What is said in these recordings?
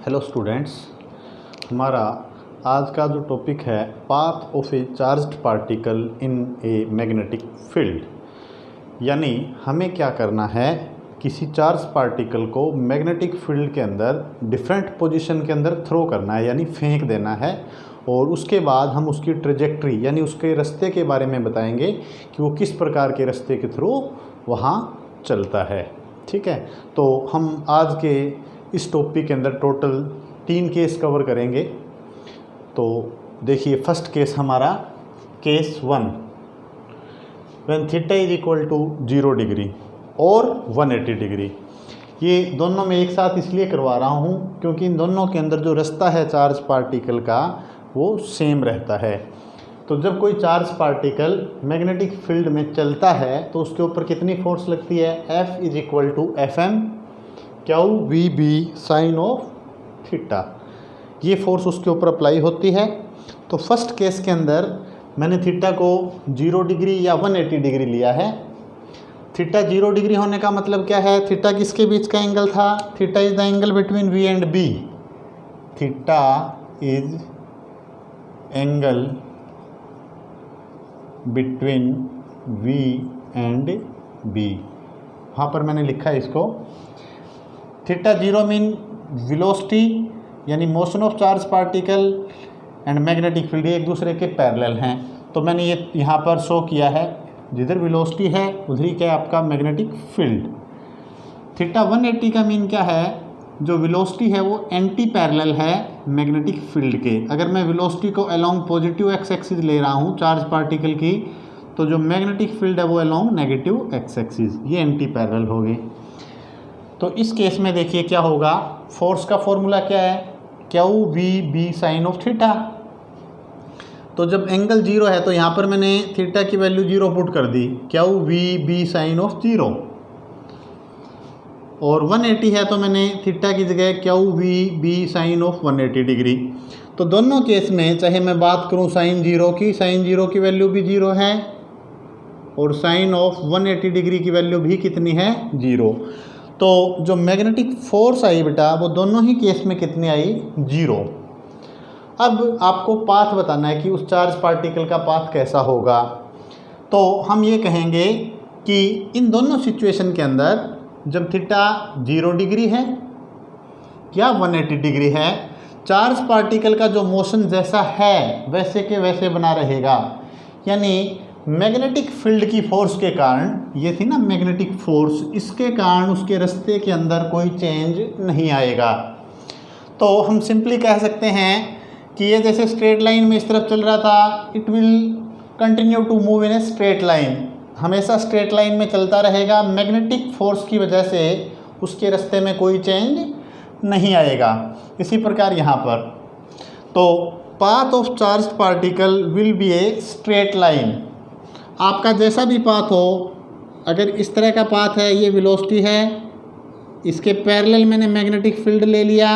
Hello students, हमारा आज का जो टॉपिक है path of A charged particle in a magnetic field. यानी हमें क्या करना है, किसी चार्ज पार्टिकल को मैग्नेटिक फील्ड के अंदर डिफरेंट पोजीशन के अंदर थ्रो करना है, यानी फेंक देना है। और उसके बाद हम उसकी ट्रेजेक्ट्री यानी उसके रास्ते के बारे में बताएंगे कि वो किस प्रकार के रास्ते के थ्रू वहाँ चलता है। ठीक है, तो हम आज के इस टॉपिक के अंदर टोटल 3 केस कवर करेंगे। तो देखिए, फर्स्ट केस हमारा case 1, when theta is equal to 0 degree और 180 डिग्री। ये दोनों में एक साथ इसलिए करवा रहा हूँ क्योंकि इन दोनों के अंदर जो रास्ता है चार्ज पार्टिकल का वो सेम रहता है। तो जब कोई चार्ज पार्टिकल मैग्नेटिक फील्ड में चलता है तो उसके ऊपर कितनी फोर्स लगती है, F is equal to FM q v B sine of theta. ये फोर्स उसके ऊपर अप्लाई होती है। तो फर्स्ट केस के अंदर मैंने थीटा को 0 डिग्री या 180 डिग्री लिया है। थीटा 0 डिग्री होने का मतलब क्या है, थीटा किसके बीच का एंगल था, theta is the angle between V and B। Theta is angle between V and B। वहाँ पर मैंने लिखा है इसको। थीटा 0 मीन वेलोसिटी यानी motion of charge particle and magnetic field, ये एक दूसरे के पैरेलल हैं। तो मैंने ये यहाँ पर शो किया है, जिधर वेलोसिटी है उधर ही क्या है आपका मैग्नेटिक फील्ड। थीटा 180 का मीन क्या है, जो वेलोसिटी है वो एंटी पैरेलल है मैग्नेटिक फील्ड के। अगर मैं वेलोसिटी को अलोंग पॉजिटिव एक्स एक्सिस ले रहा हूँ चार्ज पार्टिकल की, तो जो मैग्नेटिक फील्ड है वो अलोंग नेगेटिव एक्स एक्सिस, ये एंटी पैरेलल हो गई। तो इस केस में देखिए क्या होगा, फोर्स का फॉर्मूला क्या है, q v B sine of theta. तो जब एंगल 0 है तो यहाँ पर मैंने थीटा की वैल्यू 0 पुट कर दी, q v B sine of 0। और 180 है तो मैंने थीटा की जगह Q v B sine of 180 degree. तो दोनों केस में चाहे मैं बात करूँ साइन 0 की, साइन 0 की वैल्यू भी 0 है और साइन ऑफ 180 डिग्री की वैल्यू भी कितनी है, 0। तो जो मैग्नेटिक फोर्स आई बेटा वो दोनों ही केस में कितनी आई, 0। अब आपको पाथ बताना है कि उस चार्ज पार्टिकल का पाथ कैसा होगा। तो हम ये कहेंगे कि इन दोनों सिचुएशन के अंदर जब थीटा 0 डिग्री है या 180 डिग्री है, चार्ज पार्टिकल का जो मोशन जैसा है वैसे के वैसे बना रहेगा। यानी मैग्नेटिक फील्ड की फोर्स के कारण, ये थी ना मैग्नेटिक फोर्स, इसके कारण उसके रास्ते के अंदर कोई चेंज नहीं आएगा। तो हम सिंपली कह सकते हैं कि ये जैसे स्ट्रेट लाइन में इस तरफ चल रहा था, it will continue to move in a straight line, हमेशा स्ट्रेट लाइन में चलता रहेगा। मैग्नेटिक फोर्स की वजह से उसके रास्ते में कोई चेंज नहीं आएगा। इसी प्रकार यहाँ पर तो path of charge particle will be A straight line. आपका जैसा भी पाथ हो, अगर इस तरह का पाथ है, ये वेलोसिटी है, इसके पैरेलल मैंने मैग्नेटिक फील्ड ले लिया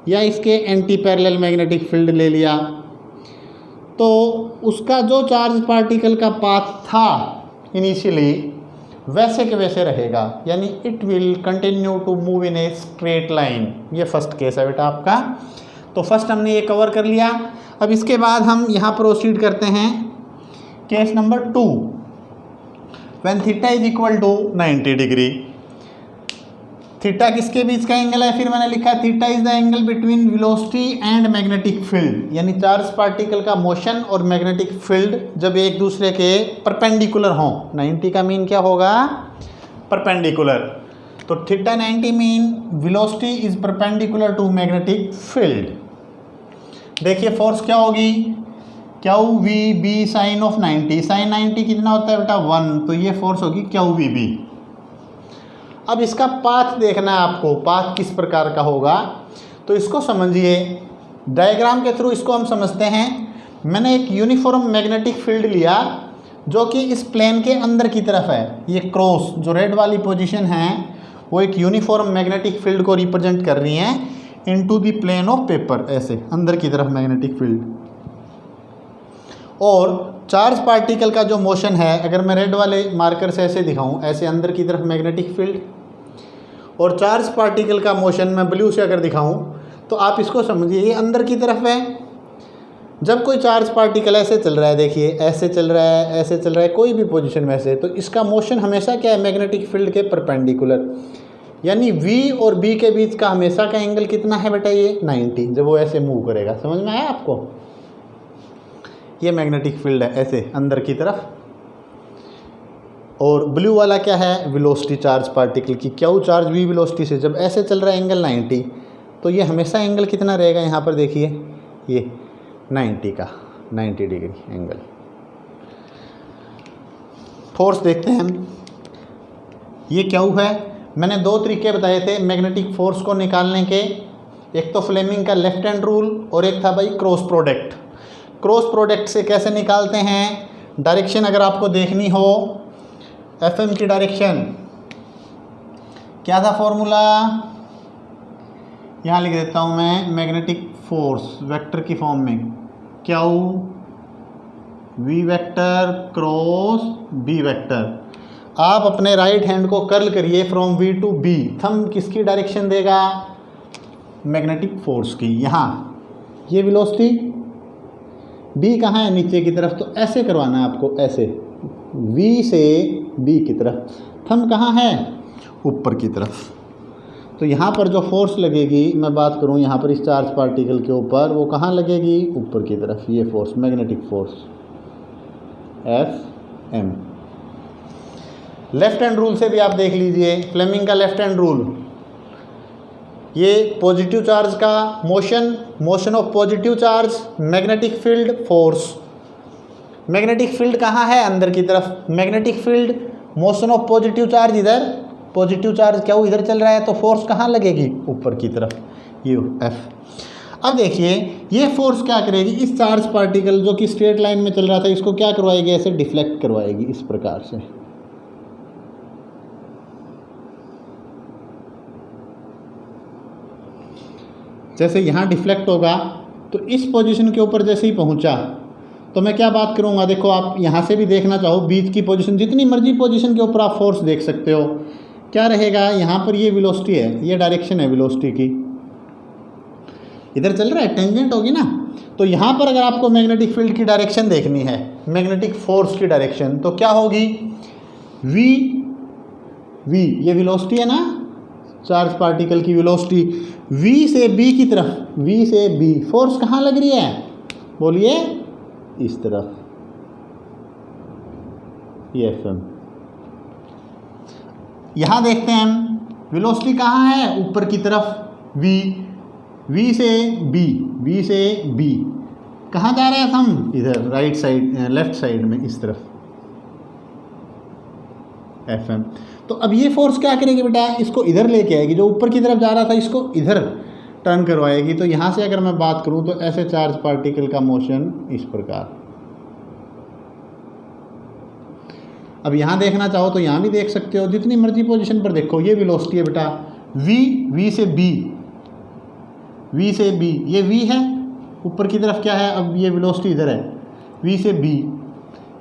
या इसके एंटी पैरेलल मैग्नेटिक फील्ड ले लिया, तो उसका जो चार्ज पार्टिकल का पाथ था इनिशियली वैसे के वैसे रहेगा। यानी it will continue to move in a straight line. ये फर्स्ट केस है बेटा आपका। तो फर्स्ट हमने ये कवर कर लिया। अब इसके बाद हम यहाँ प्रोसीड करते हैं case number 2, when theta is equal to 90 degree. Theta किसके बीच का एंगल है, फिर मैंने लिखा theta is the angle between velocity and magnetic field. यानी चार्ज पार्टिकल का मोशन और मैग्नेटिक फील्ड जब एक दूसरे के परपेंडिकुलर हों, 90 का मीन क्या होगा, परपेंडिकुलर। तो theta 90 mean velocity is perpendicular to magnetic field. देखिए फोर्स क्या होगी, q v B sine of 90। Sine 90 कितना होता है बेटा, 1। तो ये फोर्स होगी क्यू वी बी। अब इसका पाथ देखना है आपको, पाथ किस प्रकार का होगा। तो इसको समझिए, डायग्राम के थ्रू इसको हम समझते हैं। मैंने एक यूनिफॉर्म मैग्नेटिक फील्ड लिया जो कि इस प्लेन के अंदर की तरफ है। ये क्रॉस जो रेड वाली पोजीशन है वो एक यूनिफॉर्म मैग्नेटिक फील्ड को रिप्रेजेंट कर रही है into the plane of paper, ऐसे अंदर की तरफ मैग्नेटिक फील्ड। और चार्ज पार्टिकल का जो मोशन है, अगर मैं रेड वाले मार्कर से ऐसे दिखाऊं, ऐसे अंदर की तरफ मैग्नेटिक फील्ड, और चार्ज पार्टिकल का मोशन मैं ब्लू से अगर दिखाऊं तो आप इसको समझिए, ये अंदर की तरफ है। जब कोई चार्ज पार्टिकल ऐसे चल रहा है, देखिए ऐसे चल रहा है, ऐसे चल रहा है, कोई भी पोजीशन में से, तो इसका मोशन हमेशा क्या है, मैग्नेटिक फील्ड के परपेंडिकुलर, यानी V और B के बीच का हमेशा का एंगल कितना है बेटा, ये 90, जब वो ऐसे मूव करेगा। समझ में आया आपको? ये मैग्नेटिक फील्ड है ऐसे अंदर की तरफ। और ब्लू वाला क्या है, वेलोसिटी चार्ज पार्टिकल की, क्यू चार्ज V वेलोसिटी से जब ऐसे चल रहा है एंगल 90, तो ये हमेशा एंगल कितना रहेगा, यहाँ पर देखिए ये 90 डिग्री एंगल। फोर्स देखते हैं हम, ये क्यू है। मैंने दो तरीके बताए थे मैग्नेटिक फोर्स को निकालने के, एक तो फ्लेमिंग का लेफ्ट हैंड रूल और एक था भाई क्रॉस प्रोडक्ट। क्रॉस प्रोडक्ट से कैसे निकालते हैं, डायरेक्शन अगर आपको देखनी हो, FM की डायरेक्शन, क्या था फॉर्मूला, यहाँ लिख देता हूँ मैं, मैग्नेटिक फोर्स वेक्टर की फॉर्म में, q V vector cross B vector. आप अपने राइट हैंड को कर्ल करिए from V to B, thumb किसकी डायरेक्शन देगा, मैग्नेटिक फोर्स की। यहाँ ये वेलोसिटी, B कहाँ है, नीचे की तरफ, तो ऐसे करवाना है आपको, ऐसे V से B की तरफ। थंब कहाँ है, ऊपर की तरफ। तो यहाँ पर जो फोर्स लगेगी, मैं बात करूँ यहाँ पर इस चार्ज पार्टिकल के ऊपर, वो कहाँ लगेगी, ऊपर की तरफ। ये force magnetic force FM। Left hand rule से भी आप देख लीजिए, फ्लेमिंग का लेफ्ट हैंड रूल, ये पॉजिटिव चार्ज का motion of positive charge, magnetic field, force. Magnetic field कहाँ है, अंदर की तरफ, magnetic field, motion of positive charge इधर, पॉजिटिव चार्ज क्या वो इधर चल रहा है, तो फोर्स कहाँ लगेगी, ऊपर की तरफ, ये F। अब देखिए ये फोर्स क्या करेगी, इस चार्ज पार्टिकल जो कि स्ट्रेट लाइन में चल रहा था, इसको क्या करवाएगी, ऐसे डिफ्लेक्ट करवाएगी इस प्रकार से। जैसे यहाँ डिफ्लेक्ट होगा, तो इस पोजीशन के ऊपर जैसे ही पहुँचा, तो मैं क्या बात करूँगा, देखो आप यहाँ से भी देखना चाहो, बीच की पोजीशन, जितनी मर्जी पोजीशन के ऊपर आप फोर्स देख सकते हो, क्या रहेगा, यहाँ पर ये वेलोसिटी है, ये डायरेक्शन है वेलोसिटी की, इधर चल रहा है, टेंजेंट होगी ना। तो यहाँ पर अगर आपको मैग्नेटिक फील्ड की डायरेक्शन देखनी है, मैग्नेटिक फोर्स की डायरेक्शन, तो क्या होगी, V ये वेलोसिटी है ना, चार्ज पार्टिकल की वेलोसिटी, V से B की तरफ, V से B, फोर्स कहाँ लग रही है, बोलिए, इस तरफ, ये FM। यहाँ देखते हैं हम, वेलोसिटी कहाँ है, ऊपर की तरफ, V से B कहाँ जा रहा है, हम इधर राइट साइड, लेफ्ट साइड में, इस तरफ, FM। तो अब ये फोर्स क्या करेगी बेटा, इसको इधर लेके आएगी, जो ऊपर की तरफ जा रहा था इसको इधर टर्न करवाएगी। तो यहाँ से अगर मैं बात करूँ, तो ऐसे चार्ज पार्टिकल का मोशन इस प्रकार। अब यहाँ देखना चाहो तो यहाँ भी देख सकते हो, जितनी मर्जी पोजीशन पर देखो, ये वेलोसिटी है बेटा, V से B, ये V है, ऊपर की तरफ क्या है, अब ये वेलोसिटी इधर है, V से B,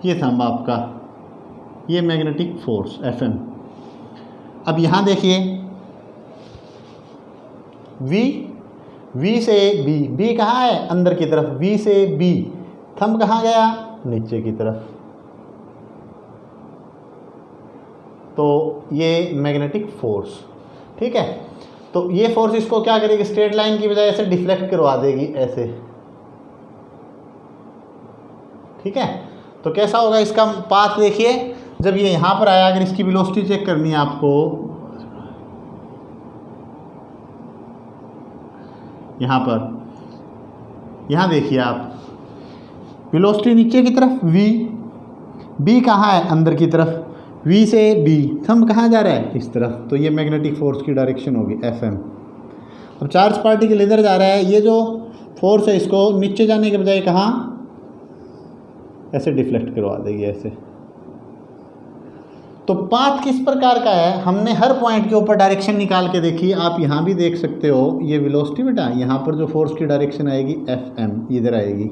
ये था आपका, ये मैग्नेटिक फोर्स FM। अब यहाँ देखिए, V से B कहाँ है, अंदर की तरफ, V से B, थंब कहाँ गया, नीचे की तरफ। तो ये मैग्नेटिक फोर्स, ठीक है। तो ये फोर्स इसको क्या करेगी, स्ट्रेट लाइन की बजाय ऐसे डिफ्लेक्ट करवा देगी, ऐसे, ठीक है। तो कैसा होगा इसका पाथ, देखिए, जब ये यहाँ पर आया, अगर इसकी वेलोसिटी चेक करनी है आपको, यहाँ पर, यहाँ देखिए आप, वेलोसिटी नीचे की तरफ, B कहाँ है, अंदर की तरफ, V से B, थंब कहाँ जा रहा है, इस तरफ। तो ये मैग्नेटिक फोर्स की डायरेक्शन होगी FM। अब चार्ज पार्टिकल इधर जा रहा है, ये जो फोर्स है इसको नीचे जाने के बजाय कहाँ, ऐसे डिफ्लेक्ट करवा देगी, ऐसे। तो पाथ किस प्रकार का है, हमने हर पॉइंट के ऊपर डायरेक्शन निकाल के देखी। आप यहाँ भी देख सकते हो, ये वेलोसिटी बेटा, यहाँ पर जो फोर्स की डायरेक्शन आएगी FM, इधर आएगी।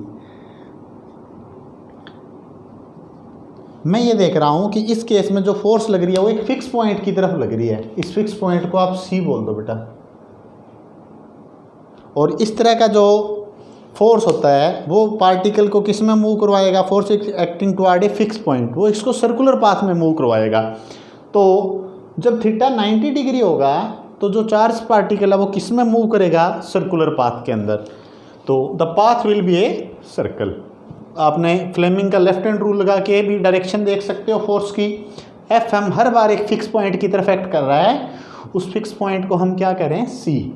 मैं ये देख रहा हूँ कि इस केस में जो फोर्स लग रही है वो एक फिक्स पॉइंट की तरफ लग रही है। इस फिक्स पॉइंट को आप C बोल दो बेटा, और इस तरह का जो फोर्स होता है वो पार्टिकल को किस में मूव करवाएगा, force acting toward a fix point, वो इसको सर्कुलर पाथ में मूव करवाएगा। तो जब थीटा 90 डिग्री होगा तो जो चार्ज पार्टिकल है वो किस में मूव करेगा, सर्कुलर पाथ के अंदर। तो the path will be a circle. आपने फ्लेमिंग का लेफ्ट हैंड रूल लगा के भी डायरेक्शन देख सकते हो फोर्स की। एफ एम हर बार एक फिक्स पॉइंट की तरफ एक्ट कर रहा है, उस फिक्स पॉइंट को हम क्या करें, सी।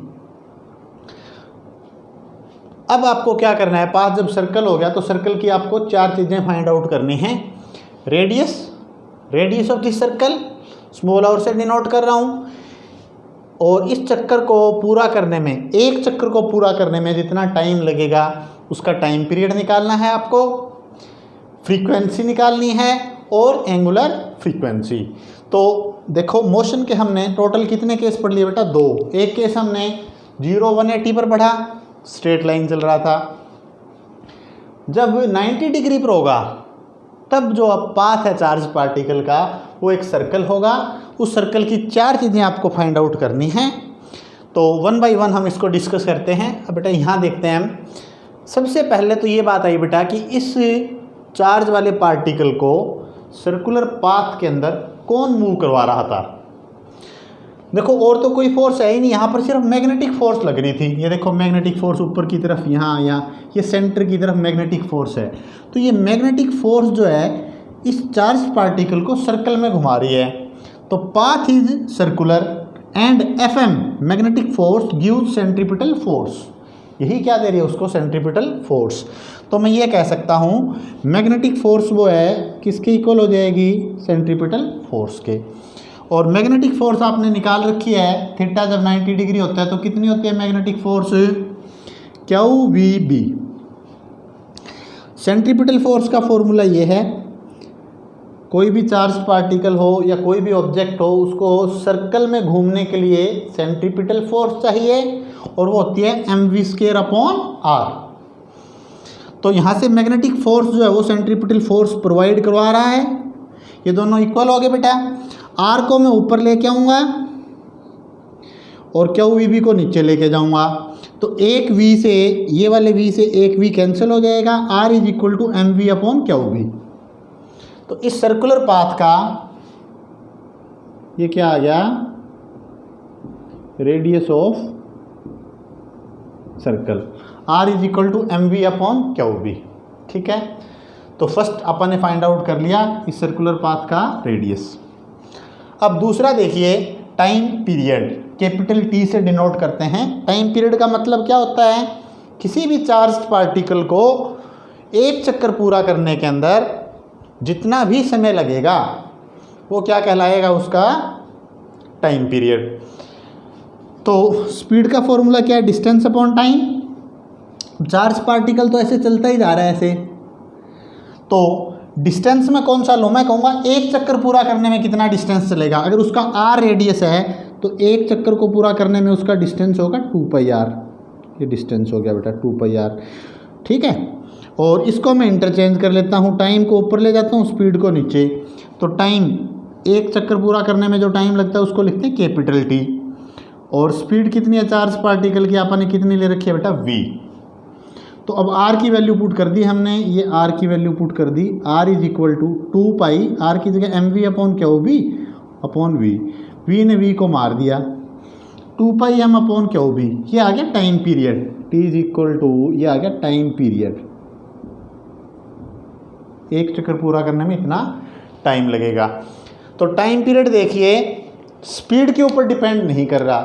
अब आपको क्या करना है, पाथ जब सर्कल हो गया तो सर्कल की आपको 4 चीज़ें फाइंड आउट करनी है। Radius, radius of this circle small r से डिनोट कर रहा हूँ। और इस चक्कर को पूरा करने में, एक चक्कर को पूरा करने में जितना टाइम लगेगा उसका टाइम पीरियड निकालना है आपको, फ्रीक्वेंसी निकालनी है और एंगुलर फ्रीक्वेंसी। तो देखो मोशन के हमने टोटल कितने केस पढ़ लिए बेटा, 2। एक केस हमने 0 180 पर पढ़ा, स्ट्रेट लाइन चल रहा था। जब 90 डिग्री पर होगा तब जो पाथ है चार्ज पार्टिकल का वो एक सर्कल होगा। उस सर्कल की 4 चीज़ें आपको फाइंड आउट करनी हैं। तो 1 बाय 1 हम इसको डिस्कस करते हैं। अब बेटा यहाँ देखते हैं हम। सबसे पहले तो ये बात आई बेटा कि इस चार्ज वाले पार्टिकल को सर्कुलर पाथ के अंदर कौन मूव करवा रहा था। देखो और तो कोई फोर्स है ही नहीं, यहाँ पर सिर्फ मैग्नेटिक फोर्स लग रही थी। ये देखो मैग्नेटिक फोर्स ऊपर की तरफ, यहाँ ये सेंटर की तरफ मैग्नेटिक फोर्स है। तो ये मैग्नेटिक फोर्स जो है इस चार्ज पार्टिकल को सर्कल में घुमा रही है। तो path is circular and F M magnetic force gives centripetal force. यही क्या दे रही है उसको, सेंट्रीपिटल फोर्स। तो मैं ये कह सकता हूँ मैग्नेटिक फोर्स वो है किसके इक्वल हो जाएगी, सेंट्रीपिटल फोर्स के। और मैग्नेटिक फोर्स आपने निकाल रखी है, थीटा जब 90 डिग्री होता है तो कितनी होती है magnetic force, q v B. Centripetal force का फॉर्मूला ये है, कोई भी चार्ज पार्टिकल हो या कोई भी ऑब्जेक्ट हो उसको सर्कल में घूमने के लिए सेंट्रीपिटल फोर्स चाहिए और वो होती है mv²/r। तो यहाँ से मैग्नेटिक फोर्स जो है वो सेंट्रीपिटल फोर्स प्रोवाइड करवा रहा है। ये दोनों इक्वल हो गए बेटा। आर को मैं ऊपर लेके आऊँगा और क्यू वी बी को नीचे लेके जाऊँगा। तो एक v से, ये वाले v से एक v कैंसिल हो जाएगा। r is equal to mv/qv। तो इस सर्कुलर पाथ का ये क्या आ गया, radius of circle, r is equal to mv/qv। ठीक है, तो फर्स्ट अपन ने फाइंड आउट कर लिया इस सर्कुलर पाथ का रेडियस। अब दूसरा देखिए, टाइम पीरियड कैपिटल T से डिनोट करते हैं। टाइम पीरियड का मतलब क्या होता है, किसी भी चार्ज पार्टिकल को एक चक्कर पूरा करने के अंदर जितना भी समय लगेगा वो क्या कहलाएगा, उसका टाइम पीरियड। तो स्पीड का फॉर्मूला क्या है, distance upon time. Charge particle तो ऐसे चलता ही जा रहा है ऐसे, तो डिस्टेंस में कौन सा लूँ, मैं कहूँगा एक चक्कर पूरा करने में कितना डिस्टेंस चलेगा। अगर उसका r रेडियस है तो एक चक्कर को पूरा करने में उसका डिस्टेंस होगा 2πr। ये डिस्टेंस हो गया बेटा 2πr। ठीक है, और इसको मैं इंटरचेंज कर लेता हूँ, टाइम को ऊपर ले जाता हूँ, स्पीड को नीचे। तो टाइम, एक चक्कर पूरा करने में जो टाइम लगता है उसको लिखते हैं कैपिटल T। और स्पीड कितनी है चार्ज पार्टिकल की, आपने कितनी ले रखी है बेटा, v। तो अब r की वैल्यू पुट कर दी हमने, ये r की वैल्यू पुट कर दी। r is equal to 2π, r की जगह mv/qv/v, v ने v को मार दिया, 2πm/qv। ये आ गया time period, t is equal to, ये आ गया टाइम पीरियड। एक चक्कर पूरा करने में इतना टाइम लगेगा। तो टाइम पीरियड देखिए स्पीड के ऊपर डिपेंड नहीं कर रहा,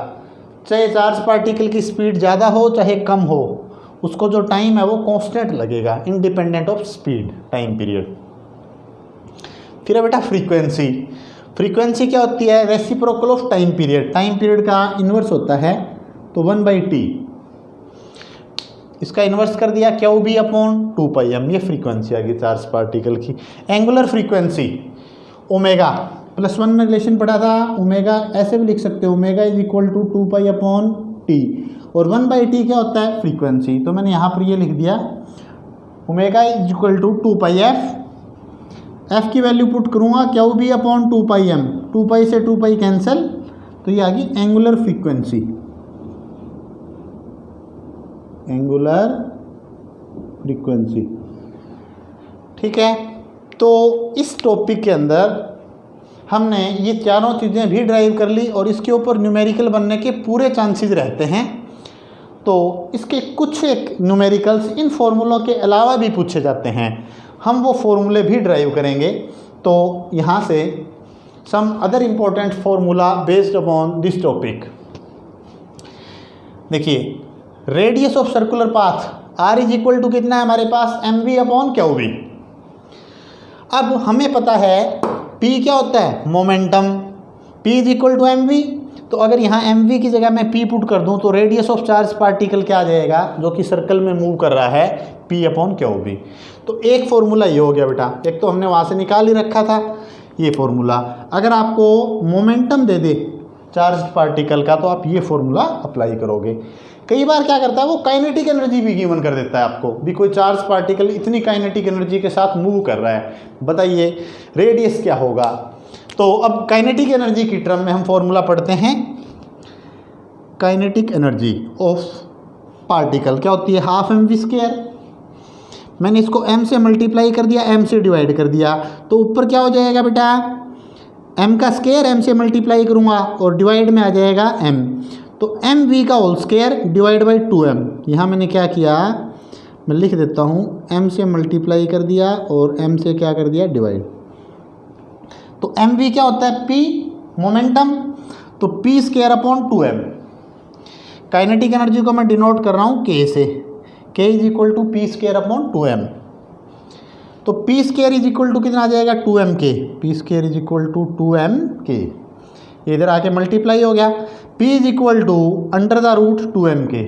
चाहे चार्ज पार्टिकल की स्पीड ज़्यादा हो चाहे कम हो, उसको जो टाइम है वो कांस्टेंट लगेगा, independent of speed, time period. फिर है बेटा फ्रीक्वेंसी। फ्रीक्वेंसी क्या होती है, reciprocal of time period. Time period का इन्वर्स होता है, तो 1/t, इसका इन्वर्स कर दिया qb/2πm। ये फ्रीक्वेंसी आ गई चार्ज पार्टिकल की। एंगुलर फ्रीक्वेंसी ओमेगा, +1 में रिलेशन पढ़ा था, ओमेगा ऐसे भी लिख सकते हो, omega is equal to 2π/t। और 1/t क्या होता है, फ्रीक्वेंसी। तो मैंने यहाँ पर ये लिख दिया, omega is equal to 2πf। f की वैल्यू पुट करूँगा qb/2πm, 2π से 2π कैंसिल, तो ये आ गई एंगुलर फ्रीक्वेंसी। Angular frequency. ठीक है, तो इस टॉपिक के अंदर हमने ये चारों चीज़ें भी ड्राइव कर ली और इसके ऊपर न्यूमेरिकल बनने के पूरे चांसेस रहते हैं। तो इसके कुछ एक न्यूमेरिकल्स इन फॉर्मूलों के अलावा भी पूछे जाते हैं, हम वो फॉर्मूले भी ड्राइव करेंगे। तो यहाँ से some other important formula based upon this topic. देखिए, radius of circular path r is equal to कितना है हमारे पास, m we upon q v. अब हमें पता है P क्या होता है, momentum, P is equal to M v. तो अगर यहाँ एम वी की जगह मैं P पुट कर दूँ तो रेडियस ऑफ चार्ज पार्टिकल क्या आ जाएगा, जो कि सर्कल में मूव कर रहा है, P अपॉन क्यू वी। तो एक फॉर्मूला ये हो गया बेटा, एक तो हमने वहाँ से निकाल ही रखा था ये फॉर्मूला। अगर आपको momentum they they charge particle का तो आप ये फॉर्मूला अप्लाई करोगे। कई बार क्या करता है वो काइनेटिक एनर्जी भी गिवन कर देता है आपको, भी कोई चार्ज पार्टिकल इतनी काइनेटिक एनर्जी के साथ मूव कर रहा है, बताइए रेडियस क्या होगा। तो अब काइनेटिक एनर्जी की टर्म में हम फॉर्मूला पढ़ते हैं। काइनेटिक एनर्जी ऑफ पार्टिकल क्या होती है, हाफ एम वी स्क्वायर। मैंने इसको m से मल्टीप्लाई कर दिया, m से डिवाइड कर दिया, तो ऊपर क्या हो जाएगा बेटा, m का स्क्वायर m से मल्टीप्लाई करूँगा और डिवाइड में आ जाएगा m। तो एम वी का whole square divide by 2m। यहाँ मैंने क्या किया, मैं लिख देता हूँ, m से मल्टीप्लाई कर दिया और m से क्या कर दिया, डिवाइड। तो एम वी क्या होता है, p मोमेंटम, तो p square upon 2m। Kinetic energy को मैं डिनोट कर रहा हूँ k से, k is equal to p square upon 2m। तो p square is equal to कितना आ जाएगा, 2mk, p square is equal to 2mk। इधर आके मल्टीप्लाई हो गया, p is equal to under the root 2mk,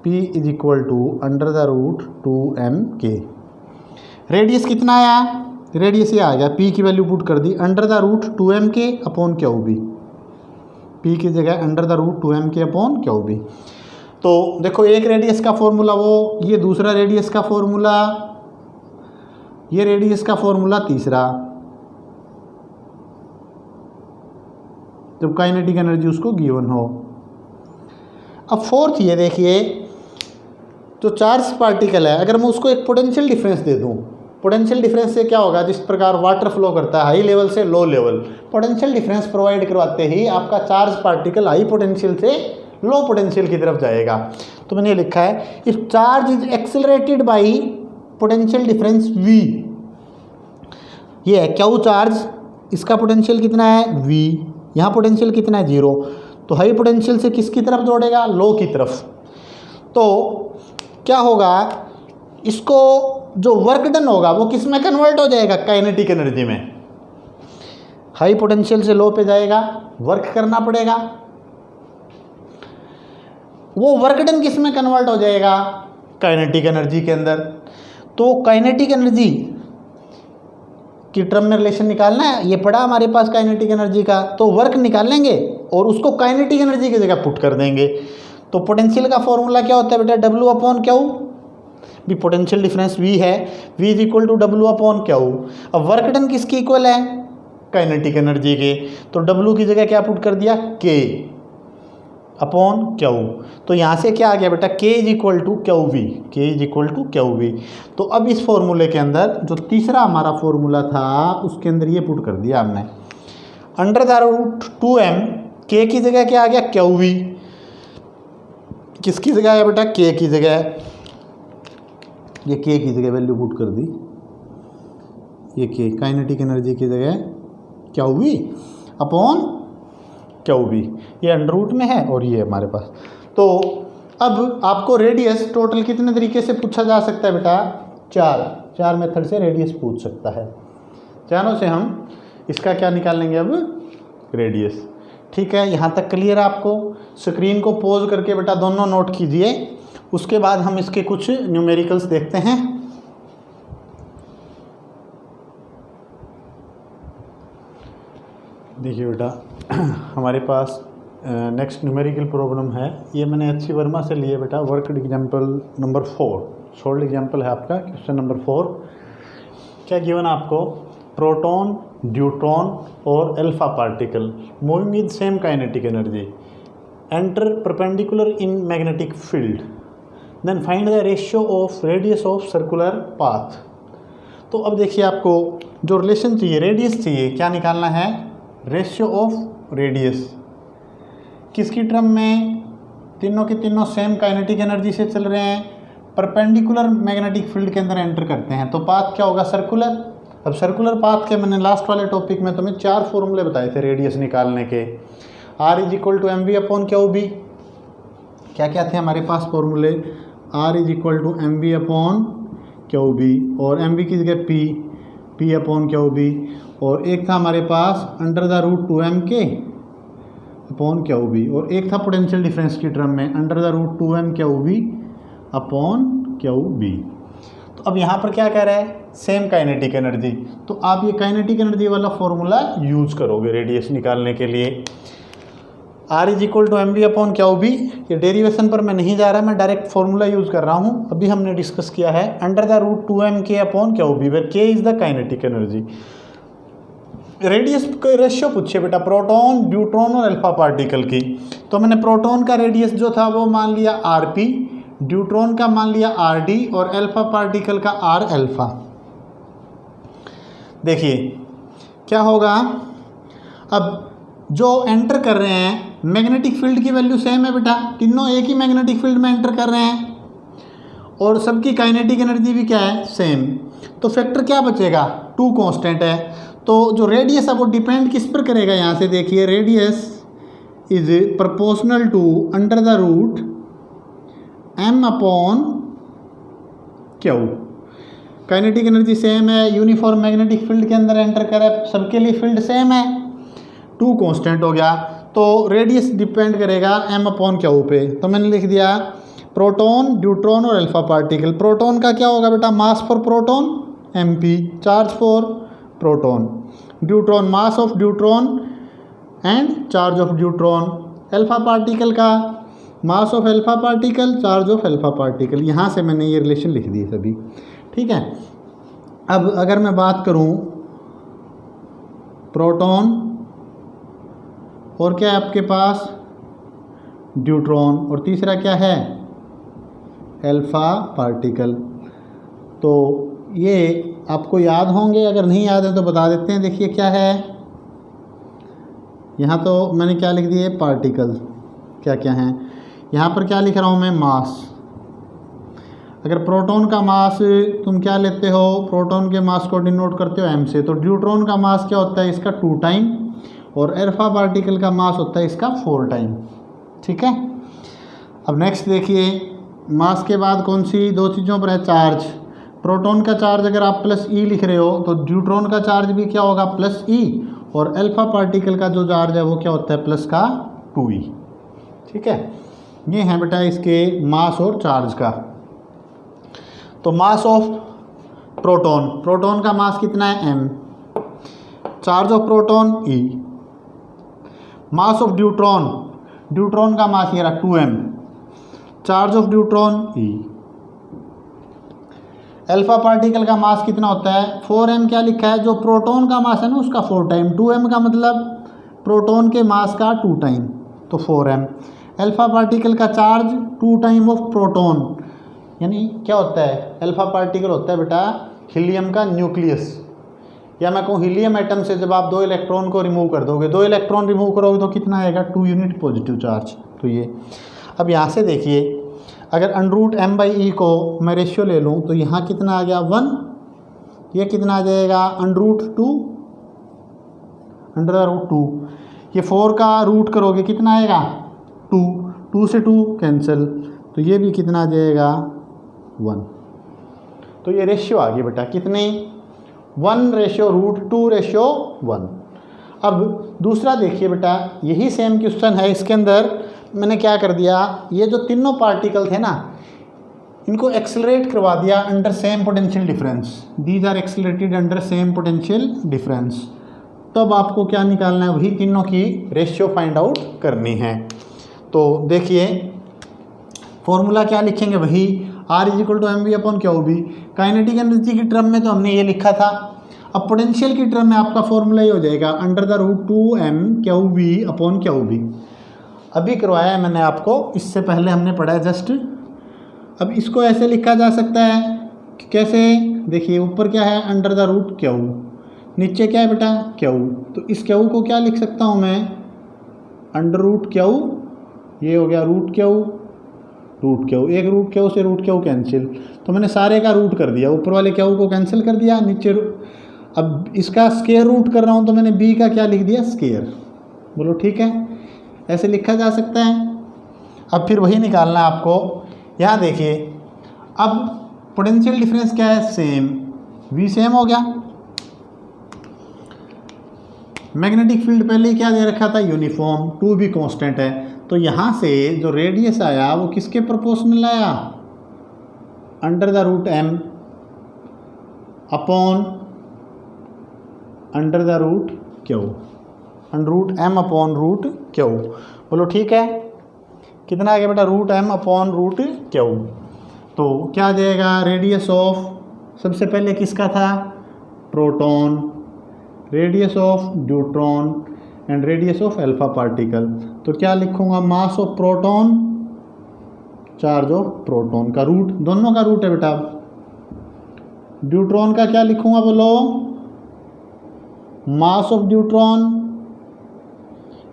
p is equal to under the root 2mk। Radius कितना आया, रेडियस ये आ गया, p की वैल्यू पुट कर दी, under the root 2mk upon Q b, p की जगह under the root 2mk upon Q B. तो देखो एक रेडियस का फॉर्मूला वो, ये दूसरा रेडियस का फॉर्मूला, ये रेडियस का फॉर्मूला तीसरा, जब काइनेटिक एनर्जी उसको गिवन हो। अब फोर्थ ये देखिए, जो चार्ज पार्टिकल है अगर मैं उसको एक पोटेंशियल डिफरेंस दे दूं, पोटेंशियल डिफरेंस से क्या होगा, जिस प्रकार वाटर फ्लो करता है हाई लेवल से low level, potential difference provide करवाते ही आपका चार्ज पार्टिकल हाई पोटेंशियल से लो पोटेंशियल की तरफ जाएगा। तो मैंने लिखा है if charge is accelerated by potential difference v, ये है क्यू चार्ज, इसका पोटेंशियल कितना है v, यहाँ पोटेंशियल कितना है 0, तो हाई पोटेंशियल से किसकी तरफ दौड़ेगा, लो की तरफ। तो क्या होगा, इसको जो वर्क डन होगा वो किस में कन्वर्ट हो जाएगा, काइनेटिक एनर्जी में। हाई पोटेंशियल से लो पे जाएगा, वर्क करना पड़ेगा, वो वर्क डन किस में कन्वर्ट हो जाएगा, काइनेटिक एनर्जी के अंदर। तो काइनेटिक एनर्जी की टर्म में रिलेशन निकालना है, ये पड़ा हमारे पास काइनेटिक एनर्जी का, तो वर्क निकालेंगे और उसको काइनेटिक एनर्जी की जगह पुट कर देंगे। तो पोटेंशियल का फॉर्मूला क्या होता है बेटा, W अपॉन क्यू, भी पोटेंशियल डिफरेंस V है, V is equal to W upon q. अब वर्क डन किसकी इक्वल है, काइनेटिक एनर्जी के, तो W की जगह क्या पुट कर दिया, K अपॉन क्यू। तो यहाँ से क्या आ गया बेटा, K is equal to q v, K is equal to q v. तो अब इस फॉर्मूले के अंदर जो तीसरा हमारा फॉर्मूला था उसके अंदर ये पुट कर दिया हमने, under the root 2m, K की जगह क्या आ गया, क्यू वी, किसकी जगह आया बेटा, K की जगह, ये K की जगह वैल्यू पुट कर दी, ये K काइनेटिक एनर्जी की जगह Q V upon Q B, ये अंडर रूट में है और ये हमारे पास। तो अब आपको रेडियस टोटल कितने तरीके से पूछा जा सकता है बेटा, चार मेथड से रेडियस पूछ सकता है। चारों से हम इसका क्या निकाल लेंगे अब, रेडियस। ठीक है, यहाँ तक क्लियर है आपको। स्क्रीन को पॉज करके बेटा दोनों नोट कीजिए, उसके बाद हम इसके कुछ न्यूमेरिकल्स देखते हैं। देखिए बेटा हमारे पास नेक्स्ट न्यूमेरिकल प्रॉब्लम है, ये मैंने एच.सी. वर्मा से लिए बेटा, work example number 4, short example है आपका, क्वेश्चन नंबर 4। क्या गिवन आपको, प्रोटॉन, ड्यूट्रॉन और alpha particle moving with same kinetic energy enter perpendicular in magnetic field then find the ratio of radius of circular path. तो अब देखिए आपको जो रिलेशन चाहिए, रेडियस चाहिए, क्या निकालना है, रेशियो ऑफ रेडियस। किसकी टर्म में, तीनों के तीनों सेम काइनेटिक एनर्जी से चल रहे हैं, परपेंडिकुलर मैग्नेटिक फील्ड के अंदर एंटर करते हैं, तो पाथ क्या होगा, सर्कुलर। अब सर्कुलर पाथ के मैंने लास्ट वाले टॉपिक में तुम्हें 4 फॉर्मूले बताए थे रेडियस निकालने के। R is equal to M we upon Q B, क्या क्या थे हमारे पास फॉर्मूले, R is equal to M we upon Q B, और एम वी की जगह P अपॉन क्यू बी, और एक था हमारे पास अंडर द रूट 2m के अपॉन क्यू बी, और एक था पोटेंशियल डिफरेंस की टर्म में under the root 2m Q B upon Q B. तो अब यहाँ पर क्या कह रहा है, सेम काइनेटिक एनर्जी, तो आप ये काइनेटिक एनर्जी वाला फॉर्मूला यूज करोगे रेडियस निकालने के लिए। R is equal to M we upon Q B, ये डेरिवेशन पर मैं नहीं जा रहा, मैं डायरेक्ट फॉर्मूला यूज कर रहा हूँ। अभी हमने डिस्कस किया है अंडर द रूट 2m के upon Q B, where k is the kinetic energy. Radius का रेशियो पूछे बेटा प्रोटॉन, न्यूट्रॉन और अल्फा पार्टिकल की, तो मैंने प्रोटॉन का रेडियस जो था वो मान लिया rp, न्यूट्रॉन का मान लिया rd, और अल्फा पार्टिकल का r अल्फा। देखिए क्या होगा, अब जो एंटर कर रहे हैं मैग्नेटिक फील्ड की वैल्यू सेम है बेटा, तीनों एक ही मैग्नेटिक फील्ड में एंटर कर रहे हैं, और सबकी काइनेटिक एनर्जी भी क्या है, सेम। तो फैक्टर क्या बचेगा, 2 कांस्टेंट है। तो जो रेडियस है वो डिपेंड किस पर करेगा, यहाँ से देखिए radius is proportional to under the root m upon Q. Kinetic energy same है, यूनिफॉर्म मैग्नेटिक फील्ड के अंदर एंटर कर रहा है, सबके लिए फील्ड सेम है, 2 कांस्टेंट हो गया। तो रेडियस डिपेंड करेगा m अपॉन क्यू पे, तो मैंने लिख दिया प्रोटॉन, न्यूट्रॉन और अल्फा पार्टिकल। प्रोटॉन का क्या होगा बेटा, mass for proton mp, charge for proton, neutron mass of neutron and charge of neutron, alpha particle का mass of alpha particle, charge of alpha particle. यहाँ से मैंने ये रिलेशन लिख दिए सभी, ठीक है। अब अगर मैं बात करूँ प्रोटॉन और क्या है आपके पास न्यूट्रॉन, और तीसरा क्या है अल्फा पार्टिकल, तो ये आपको याद होंगे, अगर नहीं याद है तो बता देते हैं। देखिए क्या है, यहाँ तो मैंने क्या लिख दिए पार्टिकल, क्या क्या हैं, यहाँ पर क्या लिख रहा हूँ मैं, मास। अगर प्रोटॉन का मास तुम क्या लेते हो, प्रोटॉन के मास को डिनोट करते हो m से, तो न्यूट्रॉन का मास क्या होता है इसका 2 टाइम, और अल्फा पार्टिकल का मास होता है इसका 4 टाइम, ठीक है। अब नेक्स्ट देखिए, मास के बाद कौन सी 2 चीज़ों पर है, चार्ज। प्रोटॉन का चार्ज अगर आप प्लस ई लिख रहे हो तो न्यूट्रॉन का चार्ज भी क्या होगा, प्लस ई, और अल्फा पार्टिकल का जो चार्ज है वो क्या होता है, प्लस का 2e, ठीक है। ये है बेटा इसके मास और चार्ज का। तो मास ऑफ प्रोटॉन, प्रोटॉन का मास कितना है m, charge of proton e, mass of neutron, neutron का मास ये रहा 2m, charge of neutron e, alpha particle का मास कितना होता है 4m, क्या लिखा है, जो प्रोटॉन का मास है ना उसका 4 टाइम, 2m का मतलब प्रोटॉन के मास का 2 टाइम, तो 4m। अल्फा पार्टिकल का चार्ज 2 टाइम ऑफ प्रोटॉन, यानी क्या होता है, अल्फा पार्टिकल होता है बेटा हीलियम का न्यूक्लियस, या मैं कहूँ हीलियम एटम से जब आप 2 इलेक्ट्रॉन को रिमूव कर दोगे, 2 इलेक्ट्रॉन रिमूव करोगे तो कितना आएगा, 2 यूनिट पॉजिटिव चार्ज। तो ये अब यहाँ से देखिए, अगर अंडरूट m/e को मैं रेशियो ले लूँ तो यहाँ कितना आ गया 1, ये कितना आ जाएगा अंडरूट 2 अंडर रूट 2, ये 4 का रूट करोगे कितना आएगा 2, 2 से 2 कैंसिल, तो ये भी कितना आ जाएगा 1। तो ये रेशियो आ गई बेटा कितनी, 1:√2:1। अब दूसरा देखिए बेटा, यही सेम क्वेश्चन है, इसके अंदर मैंने क्या कर दिया, ये जो तीनों पार्टिकल थे ना इनको एक्सेलरेट करवा दिया under same potential difference, these are accelerated under same potential difference. तब आपको क्या निकालना है, वही तीनों की रेशियो फाइंड आउट करनी है। तो देखिए फॉर्मूला क्या लिखेंगे, वही R = mv/qb। काइनेटिक एनर्जी की टर्म में तो हमने ये लिखा था, अब पोटेंशियल की टर्म में आपका फॉर्मूला ये हो जाएगा √2m/qv/qb। अभी करवाया है मैंने आपको, इससे पहले हमने पढ़ा है जस्ट अब इसको ऐसे लिखा जा सकता है कि कैसे, देखिए ऊपर क्या है अंडर द रूट क्यू, नीचे क्या है बेटा क्यू, तो इस क्यू को क्या लिख सकता हूँ मैं अंडर रूट क्यू, ये हो गया रूट क्यू, एक रूट क्यू से रूट क्यू कैंसिल, तो मैंने सारे का रूट कर दिया, ऊपर वाले क्यू को कैंसिल कर दिया, नीचे अब इसका स्केयर रूट कर रहा हूँ तो मैंने बी का क्या लिख दिया स्केयर, बोलो ठीक है, ऐसे लिखा जा सकता है। अब फिर वही निकालना है आपको, यहाँ देखिए अब पोटेंशियल डिफरेंस क्या है सेम, वी सेम हो गया, मैग्नेटिक फील्ड पहले ही क्या दे रखा था यूनिफॉर्म, टू भी कांस्टेंट है, तो यहाँ से जो रेडियस आया वो किसके प्रोपोर्शनल आया under the root M upon under the root Q, under root M upon root Q, बोलो ठीक है, कितना आ गया बेटा root M upon root Q, तो क्या आ जाएगा रेडियस ऑफ सबसे पहले किसका था proton, radius of neutron and radius of alpha particle, तो क्या लिखूंगा mass of proton charge of proton का रूट, दोनों का रूट है बेटा, न्यूट्रॉन का क्या लिखूंगा बोलो mass of neutron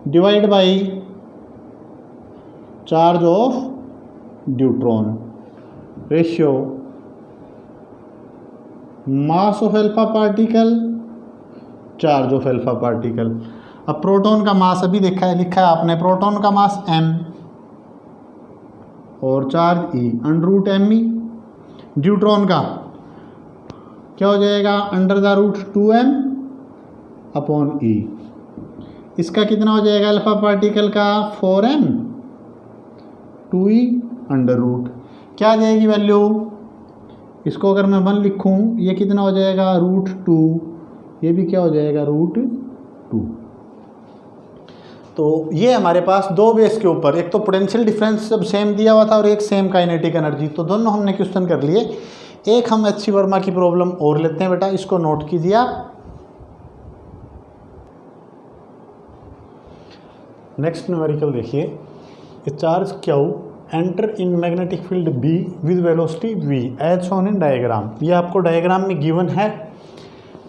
divide by charge of neutron ratio mass of alpha particle charge of alpha particle. अब प्रोटॉन का मास अभी लिखा है आपने, प्रोटॉन का मास m और charge e under root M E, neutron का क्या हो जाएगा under the root 2m upon e, इसका कितना हो जाएगा अल्फा पार्टिकल का 4m 2e अंडर रूट, क्या आ जाएगी वैल्यू, इसको अगर मैं 1 लिखूं ये कितना हो जाएगा रूट 2, ये भी क्या हो जाएगा रूट 2। तो ये हमारे पास दो बेस के ऊपर, एक तो पोटेंशियल डिफरेंस सब सेम दिया हुआ था और एक सेम काइनेटिक एनर्जी, तो दोनों हमने क्वेश्चन कर लिए। एक हम एच सी वर्मा की प्रॉब्लम और लेते हैं बेटा, इसको नोट कीजिए आप। नेक्स्ट न्यूमेरिकल देखिए, a charge Q enter in magnetic field B with velocity v as shown in diagram, ये आपको डायग्राम में गिवन है।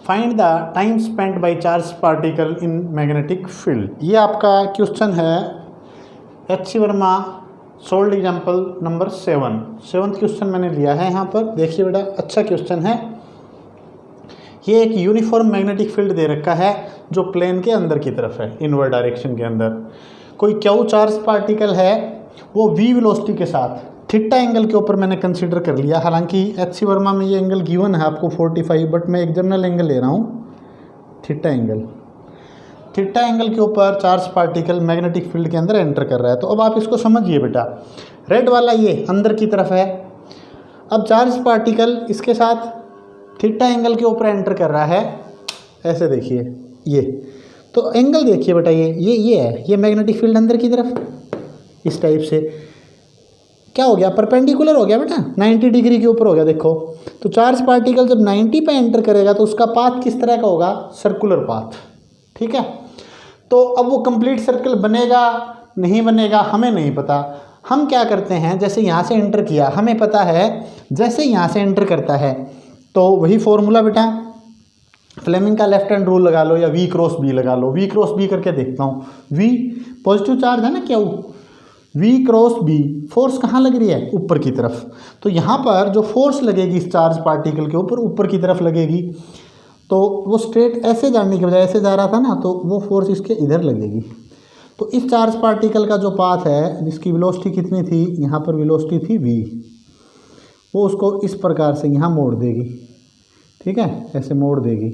Find the time spent by charge particle in magnetic field, ये आपका क्वेश्चन है H C Verma solved example number 7th question मैंने लिया है यहाँ पर। देखिए बेटा अच्छा क्वेश्चन है, ये एक यूनिफॉर्म मैग्नेटिक फील्ड दे रखा है जो प्लेन के अंदर की तरफ है, इनवर्ड डायरेक्शन के अंदर। कोई क्यू चार्ज पार्टिकल है वो v वेलोसिटी के साथ थीटा एंगल के ऊपर मैंने कंसीडर कर लिया, हालांकि एच सी वर्मा में ये एंगल गिवन है आपको 45, बट मैं एक जनरल एंगल ले रहा हूँ थीटा एंगल। थीटा एंगल के ऊपर चार्ज पार्टिकल मैग्नेटिक फील्ड के अंदर एंटर कर रहा है। तो अब आप इसको समझिए बेटा, रेड वाला ये अंदर की तरफ है, अब चार्ज पार्टिकल इसके साथ थीटा एंगल के ऊपर एंटर कर रहा है, ऐसे देखिए ये, तो एंगल देखिए बेटा ये है, ये मैग्नेटिक फील्ड अंदर की तरफ इस टाइप से क्या हो गया परपेंडिकुलर हो गया बेटा, 90 डिग्री के ऊपर हो गया। देखो तो चार्ज पार्टिकल जब 90 पे एंटर करेगा तो उसका पाथ किस तरह का होगा, सर्कुलर पाथ, ठीक है। तो अब वो कंप्लीट सर्कल बनेगा नहीं बनेगा हमें नहीं पता, हम क्या करते हैं जैसे यहाँ से एंटर किया, हमें पता है जैसे यहाँ से एंटर करता है तो वही फॉर्मूला बेटा, फ्लेमिंग का लेफ्ट हैंड रूल लगा लो या v क्रॉस b लगा लो। v क्रॉस b करके देखता हूँ, v पॉजिटिव चार्ज है ना क्या, v क्रॉस b फोर्स कहाँ लग रही है ऊपर की तरफ, तो यहाँ पर जो फोर्स लगेगी इस चार्ज पार्टिकल के ऊपर की तरफ लगेगी, तो वो स्ट्रेट ऐसे जाने के बजाय ऐसे जा रहा था ना, तो वो फोर्स इसके इधर लगेगी। तो इस चार्ज पार्टिकल का जो पाथ है जिसकी वेलोसिटी कितनी थी, यहाँ पर वेलोसिटी थी v, वो उसको इस प्रकार से यहाँ मोड़ देगी, ठीक है, ऐसे मोड़ देगी।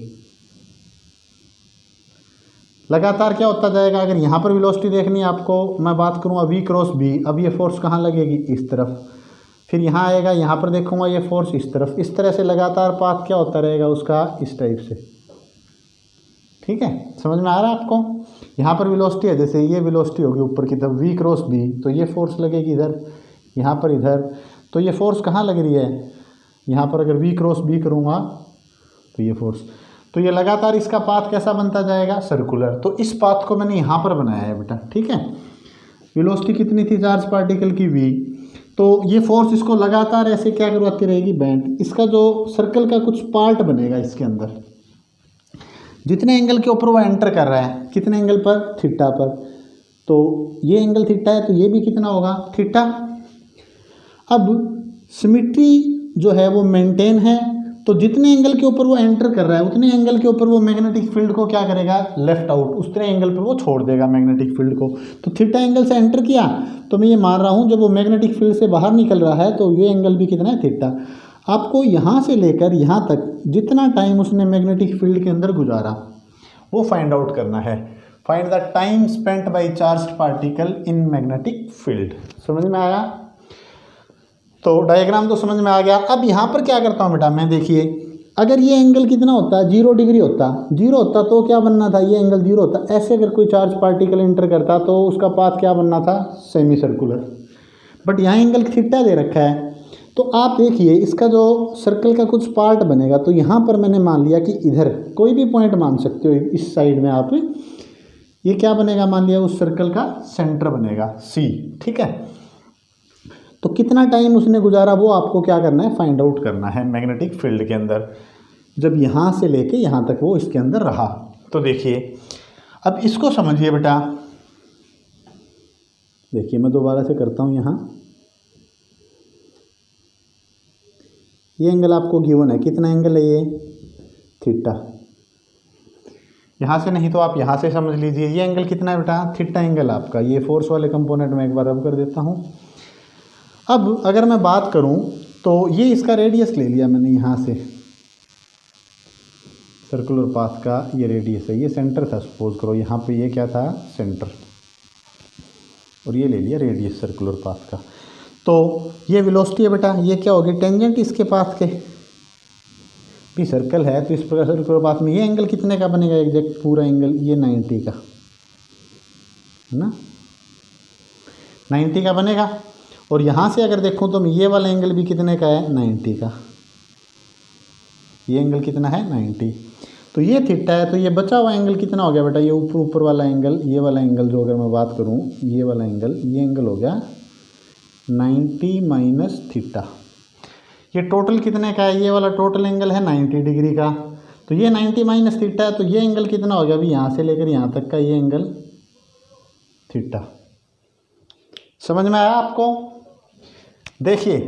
लगातार क्या होता जाएगा, अगर यहाँ पर वेलोसिटी देखनी है आपको, मैं बात करूँगा v क्रॉस b, अब ये फोर्स कहाँ लगेगी इस तरफ, फिर यहाँ आएगा, यहाँ पर देखूँगा ये फोर्स इस तरफ, इस तरह से लगातार पाथ क्या होता रहेगा उसका इस टाइप से, ठीक है। समझ में आ रहा है आपको, यहाँ पर वेलोसिटी है, जैसे ये वेलोसिटी होगी ऊपर की तरफ v क्रॉस b, तो ये फोर्स लगेगी इधर, यहाँ पर इधर, तो ये फोर्स कहाँ लग रही है यहाँ पर, अगर v क्रॉस b करूँगा तो ये फोर्स, तो ये लगातार इसका पाथ कैसा बनता जाएगा सर्कुलर। तो इस पाथ को मैंने यहाँ पर बनाया है बेटा, ठीक है। वेलोसिटी कितनी थी चार्ज पार्टिकल की v, तो ये फोर्स इसको लगातार ऐसे क्या करवाती रहेगी, बेंड। इसका जो सर्कल का कुछ पार्ट बनेगा इसके अंदर, जितने एंगल के ऊपर वो एंटर कर रहा है, कितने एंगल पर, थीटा पर, तो ये एंगल थीटा है तो ये भी कितना होगा, थीटा। अब सिमेट्री जो है वो मेंटेन है, तो जितने एंगल के ऊपर वो एंटर कर रहा है उतने एंगल के ऊपर वो मैग्नेटिक फील्ड को क्या करेगा, लेफ्ट आउट, उतने एंगल पर वो छोड़ देगा मैग्नेटिक फील्ड को। तो थीटा एंगल से एंटर किया तो मैं ये मान रहा हूँ जब वो मैग्नेटिक फील्ड से बाहर निकल रहा है तो ये एंगल भी कितना है, थीटा। आपको यहाँ से लेकर यहाँ तक जितना टाइम उसने मैग्नेटिक फील्ड के अंदर गुजारा वो फाइंड आउट करना है। Find the time spent by charged particle in magnetic field. समझ में आया? तो डायग्राम तो समझ में आ गया। अब यहाँ पर क्या करता हूँ बेटा मैं, देखिए अगर ये एंगल कितना होता, 0 डिग्री होता, 0 होता तो क्या बनना था, ये एंगल 0 होता। ऐसे अगर कोई चार्ज पार्टिकल एंटर करता तो उसका पाथ क्या बनना था, सेमी सर्कुलर। बट यहाँ एंगल थीटा दे रखा है, तो आप देखिए इसका जो सर्कल का कुछ पार्ट बनेगा, तो यहाँ पर मैंने मान लिया कि इधर कोई भी पॉइंट मान सकते हो, इस साइड में आप ये क्या बनेगा, मान लिया उस सर्कल का सेंटर बनेगा सी, ठीक है। तो कितना टाइम उसने गुजारा वो आपको क्या करना है, फाइंड आउट करना है मैग्नेटिक फील्ड के अंदर, जब यहाँ से लेके यहाँ तक वो इसके अंदर रहा। तो देखिए अब इसको समझिए बेटा, देखिए मैं दोबारा से करता हूँ यहाँ, ये एंगल आपको गिवन है, कितना एंगल है ये, थीटा। यहाँ से नहीं तो आप यहाँ से समझ लीजिए, ये एंगल कितना है बेटा, थीटा एंगल आपका। ये फोर्स वाले कंपोनेंट में एक बार अब कर देता हूँ। अब अगर मैं बात करूँ तो ये इसका रेडियस ले लिया मैंने, यहाँ से सर्कुलर पाथ का ये रेडियस है, ये सेंटर था सपोज करो, यहाँ पे ये क्या था, सेंटर, और ये ले लिया रेडियस सर्कुलर पाथ का। तो ये वेलोसिटी है बेटा, ये क्या होगी, टेंजेंट इसके पाथ के, भी सर्कल है तो इस प्रकार सर्कुलर पाथ में ये एंगल कितने का बनेगा, एग्जैक्ट पूरा एंगल ये 90 का है ना, 90 का बनेगा। और यहाँ से अगर देखूँ तो ये वाला एंगल भी कितने का है, 90 का। ये एंगल कितना है, 90। तो ये थीटा है, तो ये बचा हुआ एंगल कितना हो गया बेटा, ये ऊपर वाला एंगल, ये वाला एंगल जो अगर मैं बात करूँ, ये वाला एंगल, ये एंगल हो गया 90 माइनस थीटा। ये टोटल कितने का है, ये वाला टोटल एंगल है 90 डिग्री का। तो ये 90 माइनस थीटा है, तो ये एंगल कितना हो गया, अभी यहाँ से लेकर यहाँ तक का ये एंगल थीटा। समझ में आया आपको? देखिए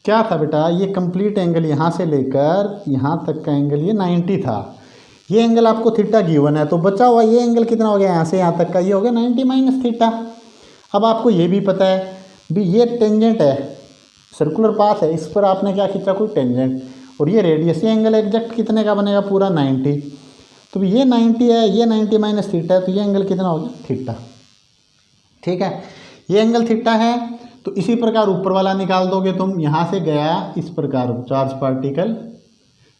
क्या था बेटा, ये कंप्लीट एंगल यहाँ से लेकर यहाँ तक का एंगल ये 90 था, ये एंगल आपको थीटा गिवन है, तो बचा हुआ ये एंगल कितना हो गया, यहाँ से यहाँ तक का ये हो गया 90 माइनस थीटा। अब आपको ये भी पता है भी ये टेंजेंट है, सर्कुलर पाथ है, इस पर आपने क्या खींचा, कोई टेंजेंट, और ये रेडियस, ये एंगल एग्जैक्ट कितने का बनेगा, पूरा 90। तो ये 90 है, ये 90 माइनस थीटा है, तो ये एंगल कितना हो गया, थीटा। ठीक है, ये एंगल थीटा है। तो इसी प्रकार ऊपर वाला निकाल दोगे तुम, यहाँ से गया इस प्रकार चार्ज पार्टिकल,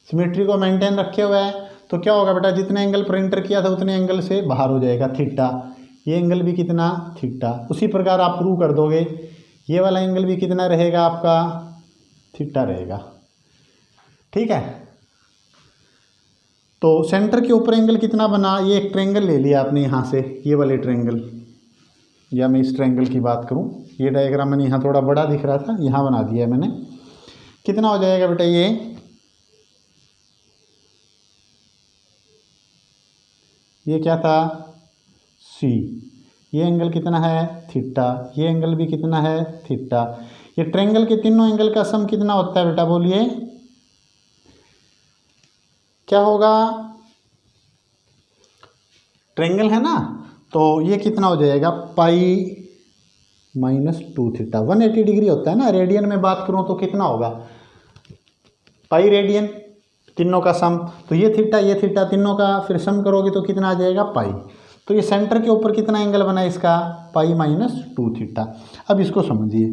सिमेट्री को मेंटेन रखे हुए है, तो क्या होगा बेटा, जितने एंगल पर एंटर किया था उतने एंगल से बाहर हो जाएगा, थीटा। ये एंगल भी कितना, थीटा। उसी प्रकार आप प्रूव कर दोगे, ये वाला एंगल भी कितना रहेगा आपका, थीटा रहेगा। ठीक है, तो सेंटर के ऊपर एंगल कितना बना, ये एक ट्रायंगल ले लिया आपने यहाँ से, ये वाले ट्रायंगल, या मैं इस ट्रायंगल की बात करूँ, ये डायग्राम मैंने यहाँ थोड़ा बड़ा दिख रहा था, यहाँ बना दिया है मैंने। कितना हो जाएगा बेटा, ये क्या था, सी। ये एंगल कितना है, थीटा। ये एंगल भी कितना है, थीटा। ये ट्रायंगल के तीनों एंगल का सम कितना होता है बेटा, बोलिए क्या होगा, ट्रायंगल है ना, तो ये कितना हो जाएगा, पाई माइनस 2 थीटा। 180 डिग्री होता है ना, रेडियन में बात करूँ तो कितना होगा, पाई रेडियन, तीनों का सम। तो ये थीटा तीनों का फिर सम करोगे तो कितना आ जाएगा, पाई। तो ये सेंटर के ऊपर कितना एंगल बना इसका, पाई माइनस 2 थीटा। अब इसको समझिए,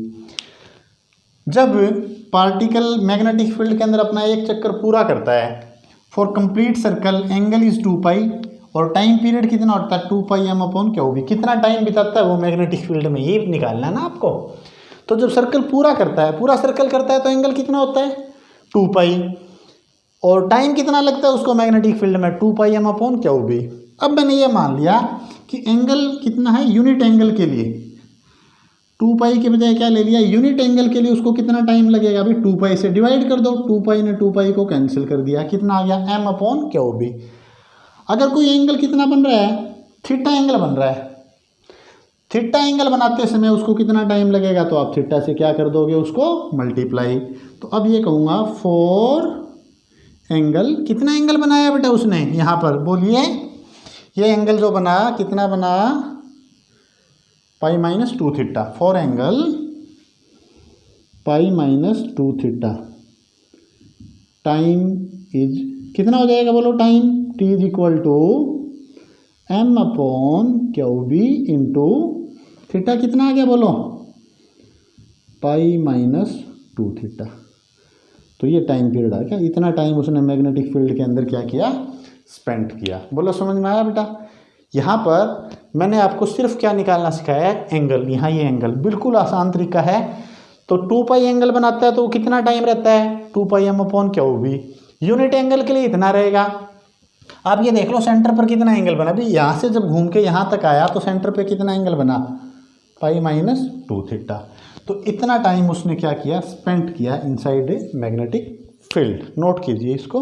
जब पार्टिकल मैग्नेटिक फील्ड के अंदर अपना एक चक्कर पूरा करता है, for complete circle angle is 2 पाई, और टाइम पीरियड कितना होता है, 2 पाई एम अपॉन क्यू बी। कितना टाइम बिताता है वो मैग्नेटिक फील्ड में, ये निकालना है ना आपको। तो जब सर्कल पूरा करता है, पूरा सर्कल करता है, तो एंगल कितना होता है, 2 पाई, और टाइम कितना लगता है उसको मैग्नेटिक फील्ड में, 2 पाई एम अपॉन क्यू बी। अब मैंने ये मान लिया कि एंगल कितना है, यूनिट एंगल के लिए 2 पाई के बजाय क्या ले लिया, यूनिट एंगल के लिए उसको कितना टाइम लगेगा, अभी 2 पाई से डिवाइड कर दो, 2 पाई ने 2 पाई को कैंसिल कर दिया, कितना आ गया m/क्यू बी। अगर कोई एंगल कितना बन रहा है, थीटा एंगल बन रहा है, थीटा एंगल बनाते समय उसको कितना टाइम लगेगा, तो आप थीटा से क्या कर दोगे, उसको मल्टीप्लाई। तो अब ये कहूँगा 4 एंगल, कितना एंगल बनाया बेटा उसने यहाँ पर, बोलिए ये एंगल जो बना कितना बना, π-2 theta, 4 angle π-2 theta. Time is कितना हो जाएगा बोलो, time t is equal to m/क्यू बी इंटू थीटा कितना आ गया बोलो, π-2 थीटा। तो ये टाइम पीरियड आ गया, इतना टाइम उसने मैग्नेटिक फील्ड के अंदर क्या किया, स्पेंड किया। बोलो समझ में आया बेटा। यहाँ पर मैंने आपको सिर्फ क्या निकालना सिखाया है, एंगल। यहाँ ये एंगल बिल्कुल आसान तरीका है। तो 2 पाई एंगल बनाता है तो कितना टाइम रहता है, 2 पाई m/क्यू बी। यूनिट एंगल के लिए इतना रहेगा। आप ये देख लो सेंटर पर कितना एंगल बना, अभी यहाँ से जब घूम के यहाँ तक आया तो सेंटर पे कितना एंगल बना, π-2 थीटा। तो इतना टाइम उसने क्या किया, स्पेंड किया inside a magnetic field. Note कीजिए इसको।